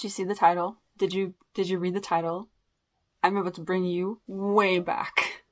Did you see the title? Did you read the title? I'm about to bring you way back.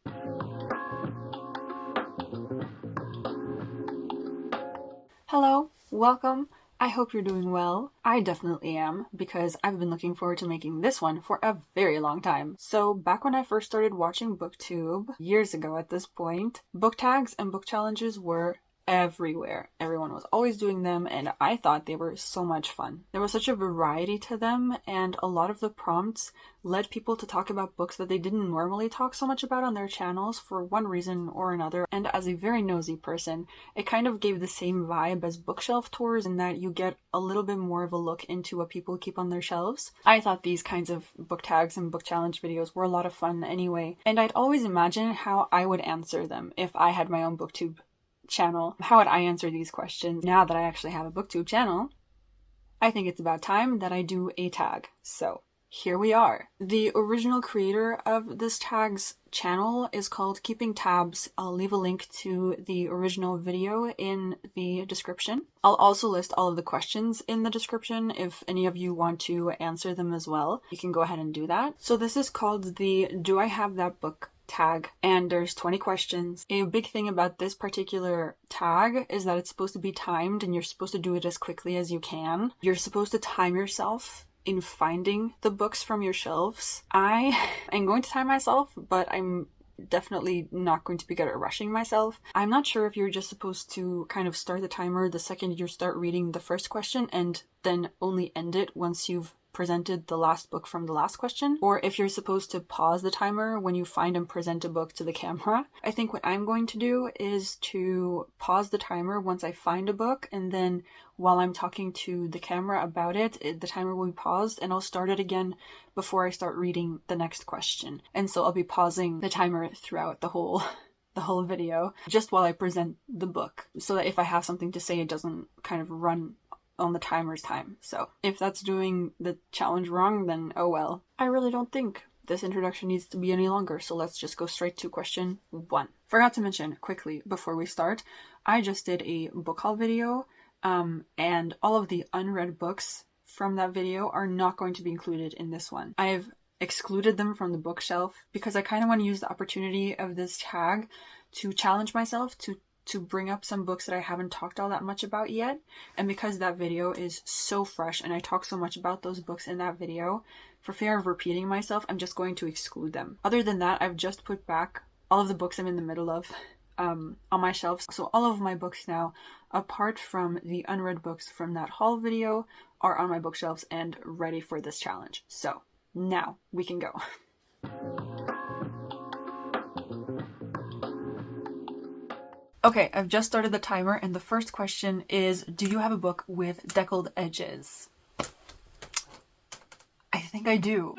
Hello, welcome. I hope you're doing well. I definitely am, because I've been looking forward to making this one for a very long time. So back when I first started watching BookTube, years ago at this point, book tags and book challenges were everywhere. Everyone was always doing them, and I thought they were so much fun. There was such a variety to them, and a lot of the prompts led people to talk about books that they didn't normally talk so much about on their channels for one reason or another. And as a very nosy person, it kind of gave the same vibe as bookshelf tours in that you get a little bit more of a look into what people keep on their shelves. I thought these kinds of book tags and book challenge videos were a lot of fun anyway, and I'd always imagine how I would answer them if I had my own BookTube channel. How would I answer these questions? Now that I actually have a BookTube channel, I think it's about time that I do a tag. So here we are. The original creator of this tag's channel is called Keeping Tabs. I'll leave a link to the original video in the description. I'll also list all of the questions in the description if any of you want to answer them as well. You can go ahead and do that. So this is called the Do I Have That Book tag, and there's 20 questions. A big thing about this particular tag is that it's supposed to be timed, and you're supposed to do it as quickly as you can. You're supposed to time yourself in finding the books from your shelves. I am going to time myself, but I'm definitely not going to be good at rushing myself. I'm not sure if you're just supposed to kind of start the timer the second you start reading the first question and then only end it once you've presented the last book from the last question, or if you're supposed to pause the timer when you find and present a book to the camera. I think what I'm going to do is to pause the timer once I find a book, and then while I'm talking to the camera about it, the timer will be paused, and I'll start it again before I start reading the next question. And so I'll be pausing the timer throughout the whole video, just while I present the book, so that if I have something to say, it doesn't kind of run on the timer's time. So if that's doing the challenge wrong, then oh well. I really don't think this introduction needs to be any longer, so let's just go straight to question 1. Forgot to mention quickly before we start, I just did a book haul video, and all of the unread books from that video are not going to be included in this one. I've excluded them from the bookshelf because I kind of want to use the opportunity of this tag to challenge myself to bring up some books that I haven't talked all that much about yet. And because that video is so fresh and I talk so much about those books in that video, for fear of repeating myself, I'm just going to exclude them. Other than that, I've just put back all of the books I'm in the middle of on my shelves. So all of my books now, apart from the unread books from that haul video, are on my bookshelves and ready for this challenge. So now we can go. Okay, I've just started the timer, and the first question is, do you have a book with deckled edges? I think I do.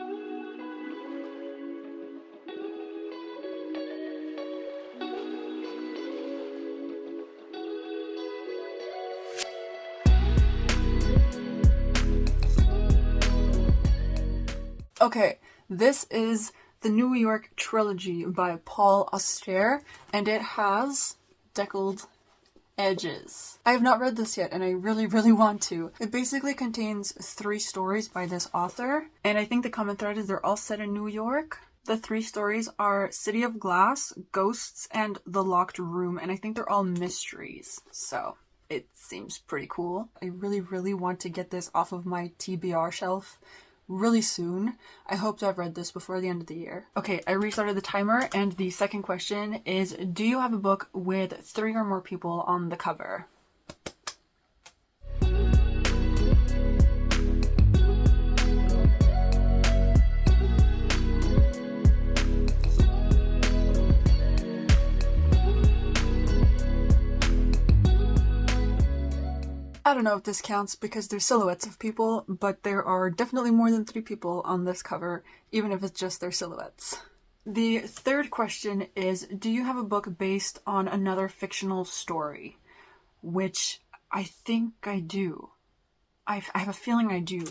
Okay, this is the New York Trilogy by Paul Auster, and it has deckled edges. I have not read this yet, and I really, really want to. It basically contains 3 stories by this author, and I think the common thread is they're all set in New York. The 3 stories are City of Glass, Ghosts, and The Locked Room, and I think they're all mysteries, so it seems pretty cool. I really, really want to get this off of my TBR shelf really soon. I hope to have read this before the end of the year. Okay, I restarted the timer, and the second question is, do you have a book with 3 or more people on the cover? I don't know if this counts because they're silhouettes of people, but there are definitely more than 3 people on this cover, even if it's just their silhouettes. The third question is, do you have a book based on another fictional story? Which I think I do. I have a feeling I do.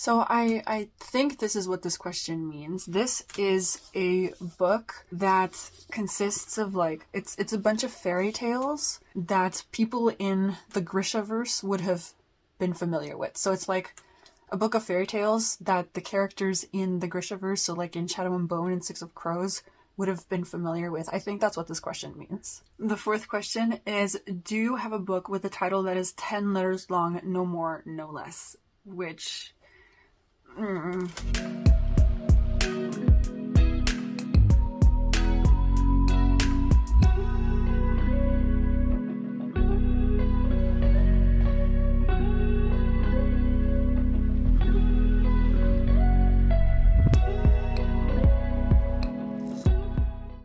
So I think this is what this question means. This is a book that consists of like, it's a bunch of fairy tales that people in the Grishaverse would have been familiar with. So it's like a book of fairy tales that the characters in the Grishaverse, so like in Shadow and Bone and Six of Crows, would have been familiar with. I think that's what this question means. The fourth question is, do you have a book with a title that is 10 letters long, no more, no less? Which...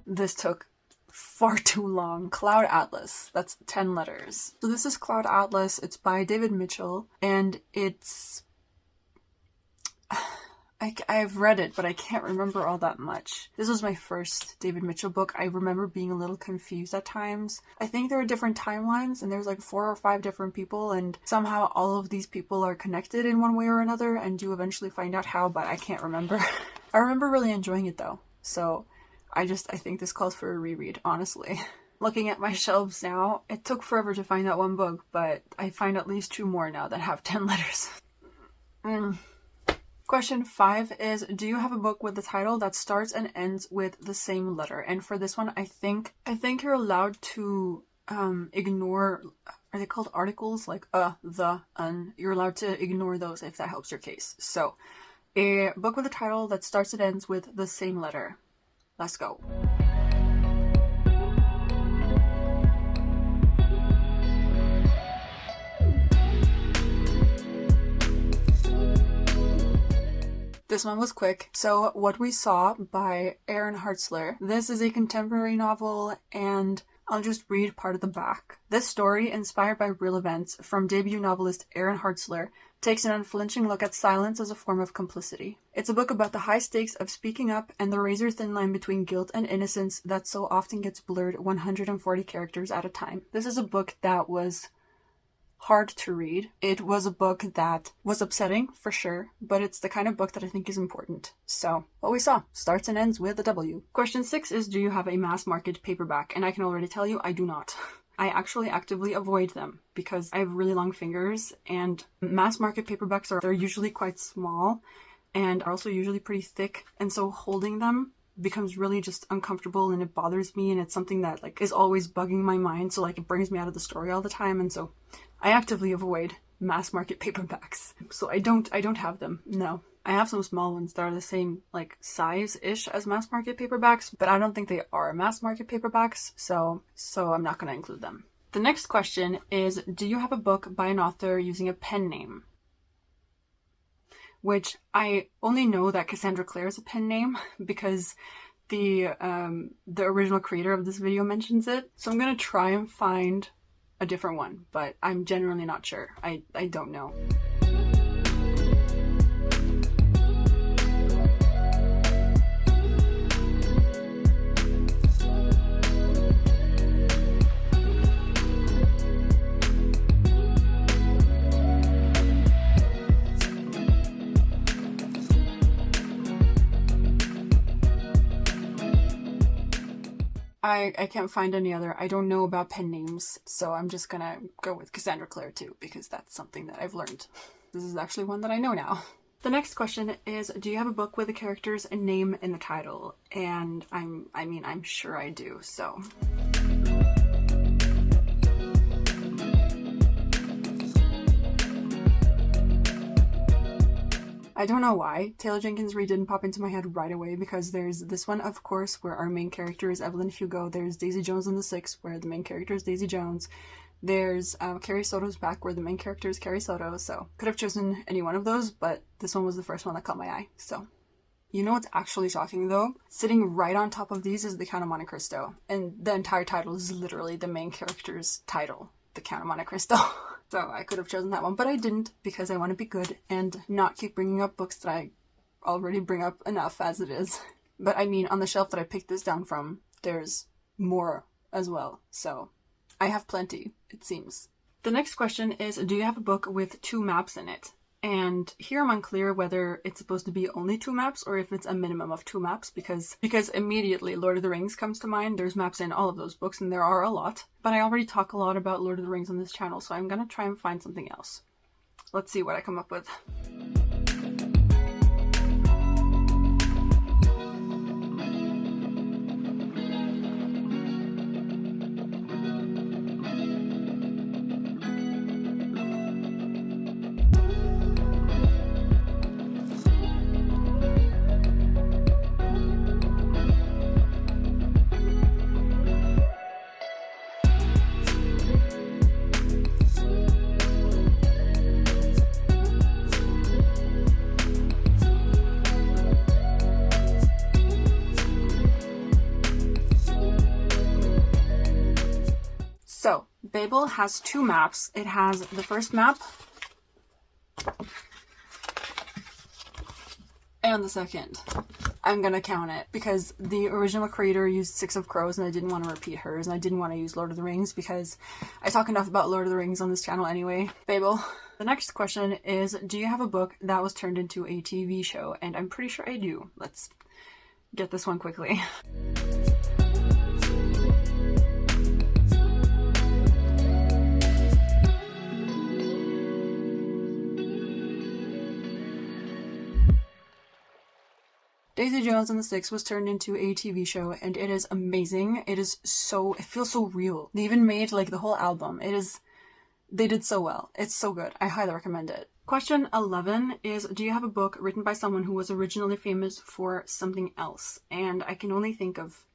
This took far too long. Cloud Atlas. That's 10 letters. So this is Cloud Atlas. It's by David Mitchell, and it's... I've read it, but I can't remember all that much. This was my first David Mitchell book. I remember being a little confused at times. I think there are different timelines, and there's like 4 or 5 different people, and somehow all of these people are connected in one way or another, and you eventually find out how, but I can't remember. I remember really enjoying it though, so I think this calls for a reread, honestly. Looking at my shelves now, it took forever to find that one book, but I find at least 2 more now that have 10 letters. Question 5 is, do you have a book with a title that starts and ends with the same letter? And for this one, I think you're allowed to ignore, are they called articles? Like the, un. You're allowed to ignore those if that helps your case. So, a book with a title that starts and ends with the same letter. Let's go. This one was quick. So, What We Saw by Aaron Hartzler. This is a contemporary novel, and I'll just read part of the back. This story, inspired by real events from debut novelist Aaron Hartzler, takes an unflinching look at silence as a form of complicity. It's a book about the high stakes of speaking up and the razor-thin line between guilt and innocence that so often gets blurred 140 characters at a time. This is a book that was hard to read. It was a book that was upsetting, for sure, but it's the kind of book that I think is important. So, What We Saw starts and ends with a W. Question 6 is, do you have a mass market paperback? And I can already tell you, I do not. I actually actively avoid them because I have really long fingers, and mass market paperbacks they're usually quite small and are also usually pretty thick, and so holding them becomes really just uncomfortable, and it bothers me, and it's something that like is always bugging my mind, so like it brings me out of the story all the time, and so I actively avoid mass market paperbacks. So I don't have them. No. I have some small ones that are the same like size-ish as mass market paperbacks, but I don't think they are mass market paperbacks, so I'm not going to include them. The next question is, do you have a book by an author using a pen name? Which I only know that Cassandra Clare is a pen name because the original creator of this video mentions it. So I'm going to try and find a different one, but I'm genuinely not sure. I don't know. I can't find any other. I don't know about pen names, so I'm just gonna go with Cassandra Clare too, because that's something that I've learned. This is actually one that I know now. The next question is, do you have a book with a character's name in the title? And I'm sure I do, so... I don't know why Taylor Jenkins Reid didn't pop into my head right away, because there's this one, of course, where our main character is Evelyn Hugo. There's Daisy Jones and the Six, where the main character is Daisy Jones. There's Carrie Soto's Back, where the main character is Carrie Soto. So could have chosen any one of those, but this one was the first one that caught my eye. So, you know what's actually shocking though? Sitting right on top of these is The Count of Monte Cristo, and the entire title is literally the main character's title, The Count of Monte Cristo. So I could have chosen that one, but I didn't, because I want to be good and not keep bringing up books that I already bring up enough as it is. But I mean, on the shelf that I picked this down from, there's more as well. So I have plenty, it seems. The next question is, do you have a book with 2 maps in it? And here I'm unclear whether it's supposed to be only 2 maps or if it's a minimum of 2 maps, because immediately Lord of the Rings comes to mind. There's maps in all of those books, and there are a lot. But I already talk a lot about Lord of the Rings on this channel, so I'm gonna try and find something else. Let's see what I come up with. So, Babel has 2 maps. It has the first map and the second. I'm gonna count it because the original creator used 6 of Crows and I didn't want to repeat hers, and I didn't want to use Lord of the Rings because I talk enough about Lord of the Rings on this channel anyway. Babel. The next question is, do you have a book that was turned into a TV show? And I'm pretty sure I do. Let's get this one quickly. Daisy Jones and the Six was turned into a TV show, and it is amazing. It feels so real. They even made like the whole album. They did so well. It's so good. I highly recommend it. Question 11 is, do you have a book written by someone who was originally famous for something else? And I can only think of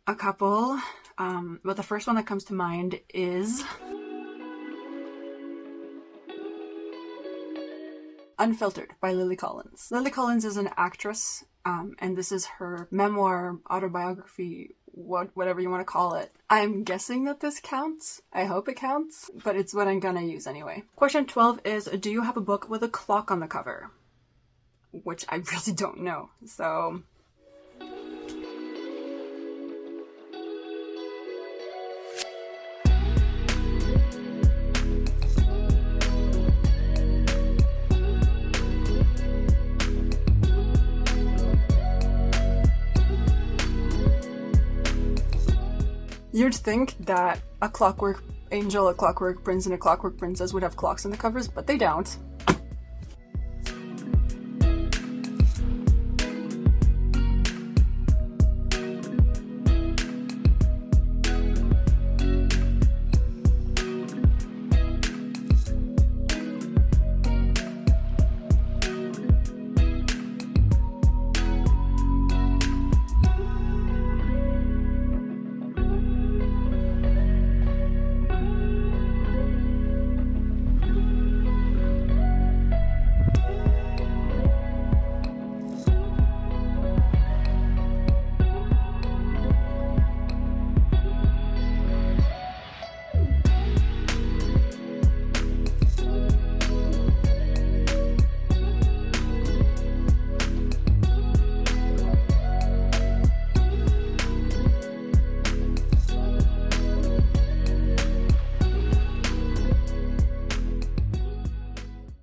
a couple, but the first one that comes to mind is Unfiltered by Lily Collins. Lily Collins is an actress, and this is her memoir, autobiography, whatever you want to call it. I'm guessing that this counts. I hope it counts, but it's what I'm gonna use anyway. Question 12 is, do you have a book with a clock on the cover? Which I really don't know, so... You'd think that a Clockwork Angel, a Clockwork Prince, and a Clockwork Princess would have clocks on the covers, but they don't.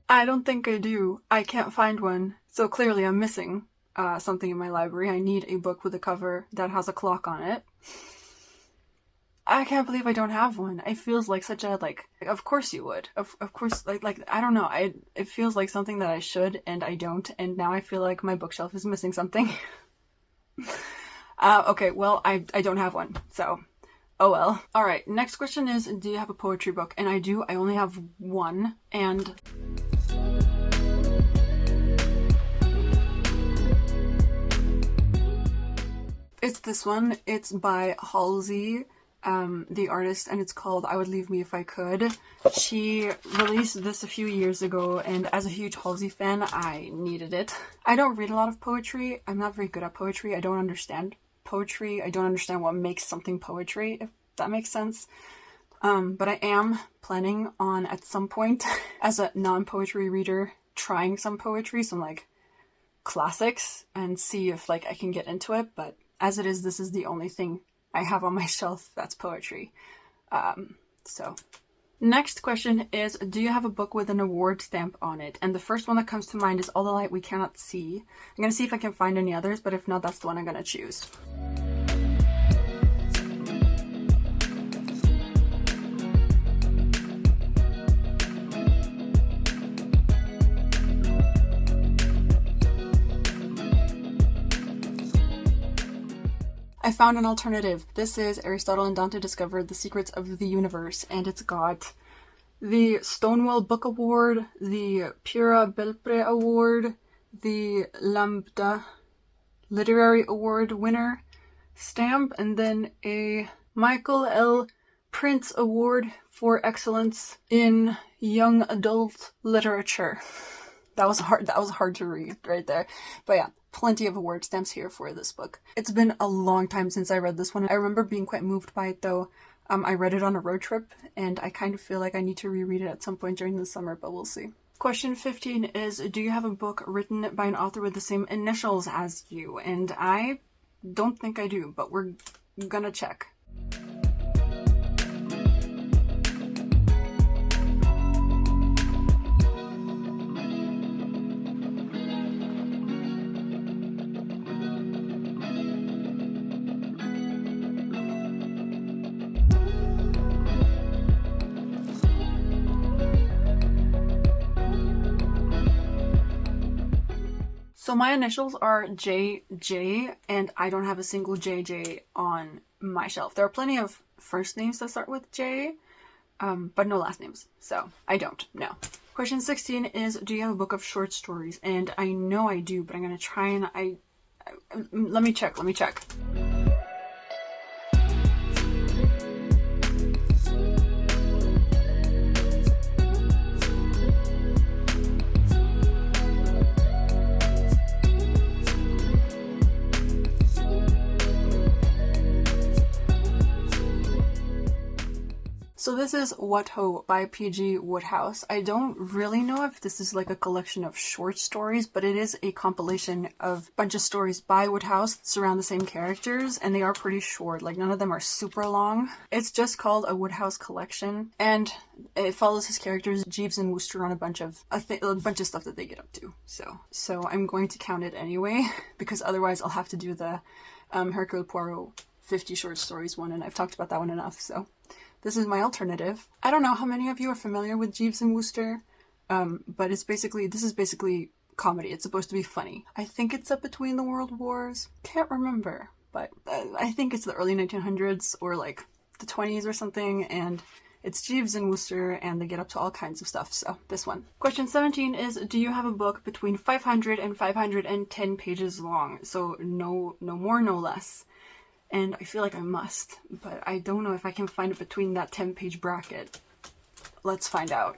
I don't think I do. I can't find one. So clearly I'm missing something in my library. I need a book with a cover that has a clock on it. I can't believe I don't have one. It feels like such a, like, of course you would. Of course, like, I don't know. It feels like something that I should, and I don't, and now I feel like my bookshelf is missing something. Okay, well, I don't have one, so, oh well. Alright, next question is, do you have a poetry book? And I do. I only have one, and... it's this one. It's by Halsey, the artist, and it's called I Would Leave Me If I Could. She released this a few years ago, and as a huge Halsey fan, I needed it. I don't read a lot of poetry. I'm not very good at poetry. I don't understand poetry. I don't understand what makes something poetry, if that makes sense. But I am planning on, at some point, as a non-poetry reader, trying some poetry, some like classics, and see if like I can get into it, but as it is, this is the only thing I have on my shelf that's poetry. So Next question is, do you have a book with an award stamp on it? And the first one that comes to mind is All the Light We Cannot See. I'm going to see if I can find any others, but if not, that's the one I'm going to choose. I found an alternative. This is Aristotle and Dante Discovered the Secrets of the Universe, and it's got the Stonewall Book Award, the Pura Belpre Award, the Lambda Literary Award winner stamp, and then a Michael L. Prince Award for Excellence in Young Adult Literature. That was hard to read right there. But yeah, plenty of award stamps here for this book. It's been a long time since I read this one. I remember being quite moved by it though. I read it on a road trip, and I kind of feel like I need to reread it at some point during the summer, but we'll see. Question 15 is, do you have a book written by an author with the same initials as you? And I don't think I do, but we're gonna check. So my initials are JJ, and I don't have a single JJ on my shelf. There are plenty of first names that start with J, but no last names. So I don't, no. Question 16 is, do you have a book of short stories? And I know I do, but I'm going to try and let me check. So this is What Ho by P.G. Wodehouse. I don't really know if this is like a collection of short stories, but it is a compilation of a bunch of stories by Wodehouse that surround the same characters, and they are pretty short. Like, none of them are super long. It's just called a Wodehouse collection, and it follows his characters Jeeves and Wooster on a bunch of stuff that they get up to. So I'm going to count it anyway, because otherwise I'll have to do the Hercule Poirot 50 short stories one, and I've talked about that one enough, so this is my alternative. I don't know how many of you are familiar with Jeeves and Wooster, but this is basically comedy. It's supposed to be funny. I think it's up between the World Wars. Can't remember, but I think it's the early 1900s or like the 20s or something, and it's Jeeves and Wooster, and they get up to all kinds of stuff, so this one. Question 17 is, do you have a book between 500 and 510 pages long? So no more, no less. And I feel like I must, but I don't know if I can find it between that 10-page bracket. Let's find out.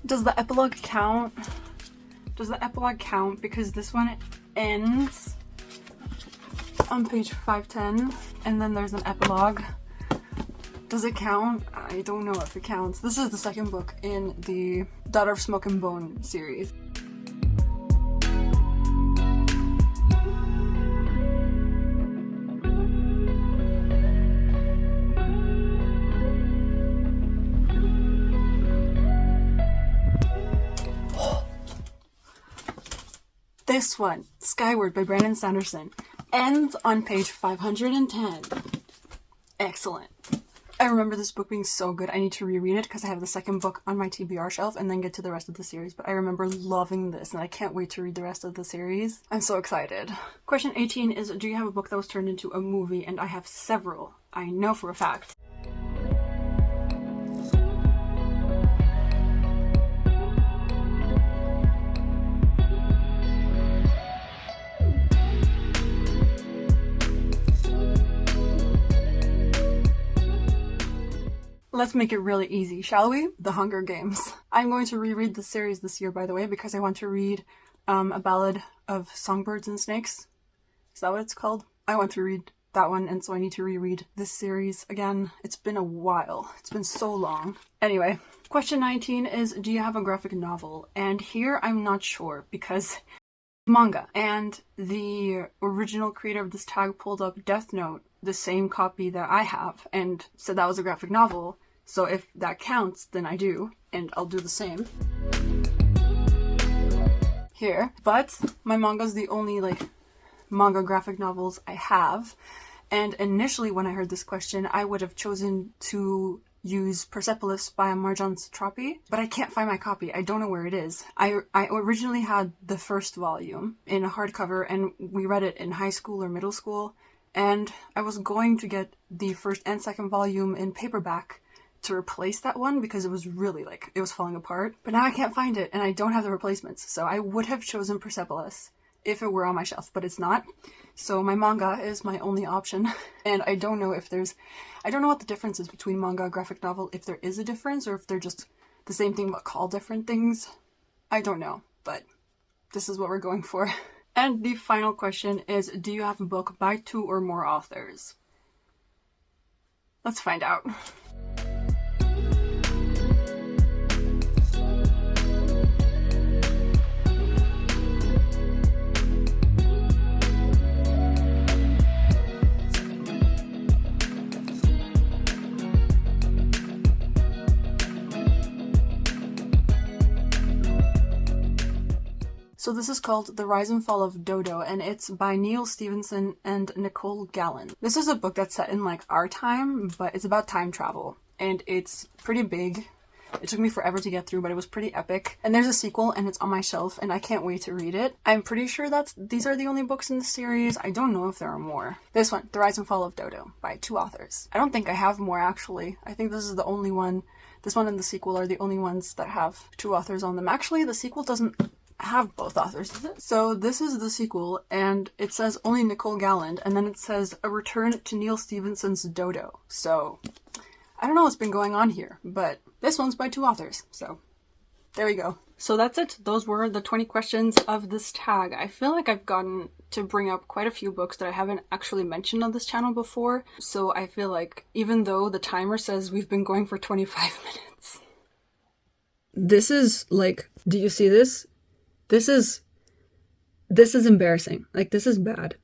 Does the epilogue count? Because this one ends on page 510, and then there's an epilogue. Does it count? I don't know if it counts. This is the second book in the Daughter of Smoke and Bone series. This one, Skyward by Brandon Sanderson, ends on page 510. Excellent. I remember this book being so good. I need to reread it because I have the second book on my TBR shelf and then get to the rest of the series. But I remember loving this, and I can't wait to read the rest of the series. I'm so excited. Question 18 is, do you have a book that was turned into a movie? And I have several. I know for a fact. Let's make it really easy, shall we? The Hunger Games. I'm going to reread the series this year, by the way, because I want to read A Ballad of Songbirds and Snakes. Is that what it's called? I want to read that one, and so I need to reread this series again. It's been a while. It's been so long. Anyway, question 19 is, do you have a graphic novel? And here I'm not sure, because manga. And the original creator of this tag pulled up Death Note, the same copy that I have, and said that was a graphic novel. So if that counts, then I do, and I'll do the same here. But my manga's the only, manga graphic novels I have. And initially when I heard this question, I would have chosen to use Persepolis by Marjane Satrapi, but I can't find my copy. I don't know where it is. I originally had the first volume in a hardcover, and we read it in high school or middle school, and I was going to get the first and second volume in paperback to replace that one because it was really, it was falling apart. But now I can't find it, and I don't have the replacements, so I would have chosen Persepolis if it were on my shelf, but it's not. So my manga is my only option, and I don't know what the difference is between manga and graphic novel, if there is a difference, or if they're just the same thing but called different things. I don't know, but this is what we're going for. And the final question is, do you have a book by 2 or more authors? Let's find out. So this is called The Rise and Fall of Dodo, and it's by Neil Stephenson and Nicole Gallen. This is a book that's set in our time, but it's about time travel, and it's pretty big. It took me forever to get through, but it was pretty epic. And there's a sequel, and it's on my shelf, and I can't wait to read it. I'm pretty sure these are the only books in the series. I don't know if there are more. This one, The Rise and Fall of Dodo, by 2 authors. I don't think I have more, actually. I think this is the only one. This one and the sequel are the only ones that have 2 authors on them. Actually, the sequel doesn't have both authors, does it? So this is the sequel, and it says only Nicole Galland, and then it says a return to Neil Stephenson's Dodo. So I don't know what's been going on here, but this one's by 2 authors, so there we go. So that's it. Those were the 20 questions of this tag. I feel like I've gotten to bring up quite a few books that I haven't actually mentioned on this channel before, so I feel like even though the timer says we've been going for 25 minutes. This is do you see this? This is embarrassing. This is bad.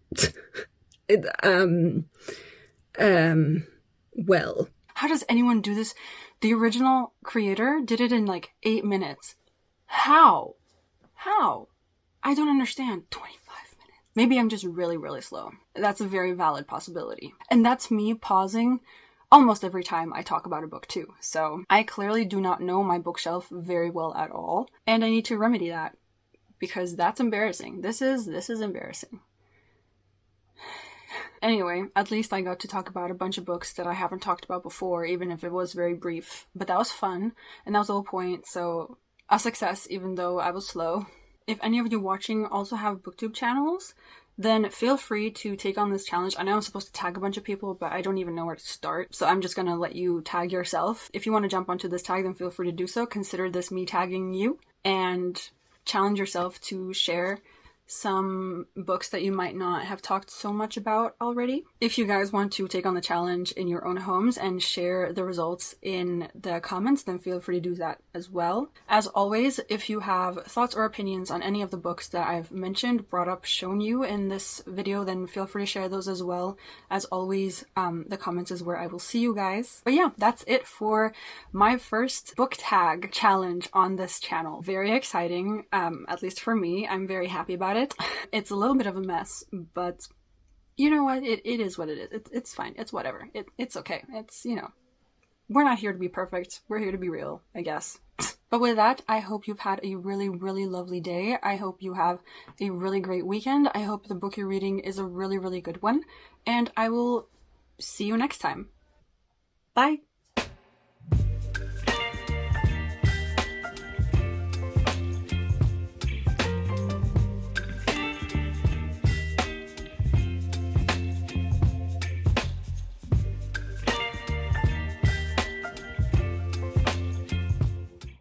Well. How does anyone do this? The original creator did it in 8 minutes. How? I don't understand. 25 minutes. Maybe I'm just really, really slow. That's a very valid possibility. And that's me pausing almost every time I talk about a book too. So I clearly do not know my bookshelf very well at all. And I need to remedy that. Because that's embarrassing. This is embarrassing. Anyway, at least I got to talk about a bunch of books that I haven't talked about before, even if it was very brief. But that was fun, and that was the whole point, so a success, even though I was slow. If any of you watching also have booktube channels, then feel free to take on this challenge. I know I'm supposed to tag a bunch of people, but I don't even know where to start, so I'm just gonna let you tag yourself. If you want to jump onto this tag, then feel free to do so. Consider this me tagging you, and challenge yourself to share some books that you might not have talked so much about already. If you guys want to take on the challenge in your own homes and share the results in the comments, then feel free to do that as well. As always, if you have thoughts or opinions on any of the books that I've mentioned, brought up, shown you in this video, then feel free to share those as well. As always, the comments is where I will see you guys. But yeah, that's it for my first book tag challenge on this channel. Very exciting, at least for me. I'm very happy about it. It's a little bit of a mess, but you know what? It is what it is. It's fine. It's whatever. It's okay. It's, we're not here to be perfect. We're here to be real, I guess. But with that, I hope you've had a really, really lovely day. I hope you have a really great weekend. I hope the book you're reading is a really, really good one. And I will see you next time. Bye!